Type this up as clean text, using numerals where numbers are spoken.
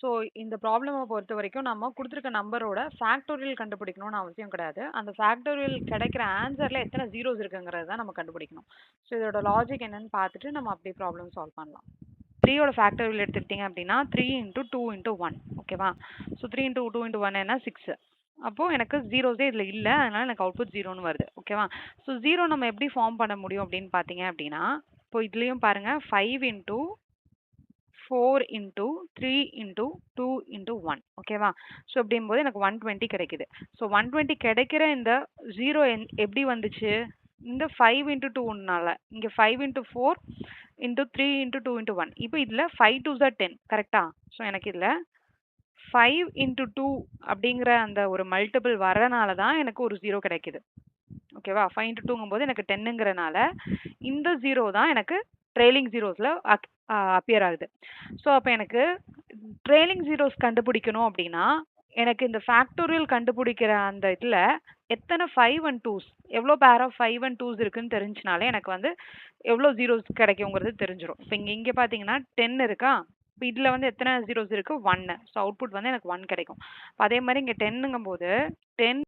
So இந்த ப்ராப்ளம பொறுத்தவரைக்கும் நம்ம குடுத்துருக்க நம்பரோட ஃபேக்டோரியல் கண்டுபிடிக்கணும்னு அவசியம் கிடையாது. அந்த ஃபேக்டோரியல் கிடைக்கிற ஆன்ஸர்ல எத்தன ஜீரோஸ் இருக்குங்கிறது தான் நம்ம கண்டுபிடிக்கணும். ஸோ இதோட லாஜிக் என்னன்னு பார்த்துட்டு நம்ம அப்படியே ப்ராப்ளம் சால்வ் பண்ணலாம். 3 ஓட ஃபேக்டோரியல் எடுத்துக்கிட்டீங்க அப்படின்னா 3 இன்டூ 2 இன்டூ 1 ஓகேவா? ஸோ 3 இன்டூ 2 இன்டூ 1 என்ன 6. அப்போ எனக்கு ஜீரோஸே இதில் இல்லை, அதனால எனக்கு அவுட்புட் ஜீரோன்னு வருது ஓகேவா? ஸோ ஜீரோ நம்ம எப்படி ஃபார்ம் பண்ண முடியும் அப்படின்னு பார்த்தீங்க அப்படின்னா, இப்போ இதுலேயும் பாருங்க 5 இன்டூ 4 இன்டூ 3 இன்டூ 2 இன்டூ 1 ஓகேவா? ஸோ அப்படிங்கும்போது எனக்கு 120 கிடைக்குது. ஸோ 120 கிடைக்கிற இந்த ஜீரோ எப்படி வந்துச்சு? இந்த 5 இன்டூ 2னால இங்கே 5 இன்டூ 4 இன்டூ 3 இன்டூ 2 இன்டூ 1 இப்போ இதில் 5 2s are 10 கரெக்டா? ஸோ எனக்கு இதில் 5 இன்டூ 2 அப்படிங்கிற அந்த ஒரு மல்டிபிள் வரனால தான் எனக்கு ஒரு ஜீரோ கிடைக்குது ஓகேவா? 5 இன்டூ 2ங்கும்போது எனக்கு 10ங்கிறனால இந்த ஜீரோ தான் எனக்கு ட்ரெய்லிங் ஜீரோஸில் அப்பியர் ஆகுது. ஸோ அப்போ எனக்கு ட்ரெய்லிங் ஜீரோஸ் கண்டுபிடிக்கணும் அப்படின்னா எனக்கு இந்த ஃபேக்டோரியல் கண்டுபிடிக்கிற அந்த இதில் எத்தனை 5 அண்ட் 2s எவ்வளோ பேர் ஆஃப் 5 அண்ட் 2s இருக்குன்னு தெரிஞ்சுனாலே எனக்கு வந்து எவ்வளோ ஜீரோஸ் கிடைக்குங்கிறது தெரிஞ்சிடும். இப்போ இங்கே பார்த்தீங்கன்னா 10 இருக்கா? இப்போ இதில் வந்து எத்தனை ஜீரோஸ் இருக்குது? 1. ஸோ அவுட்புட் வந்து எனக்கு 1 கிடைக்கும். அதே மாதிரி இங்கே 10ங்கும்போது 10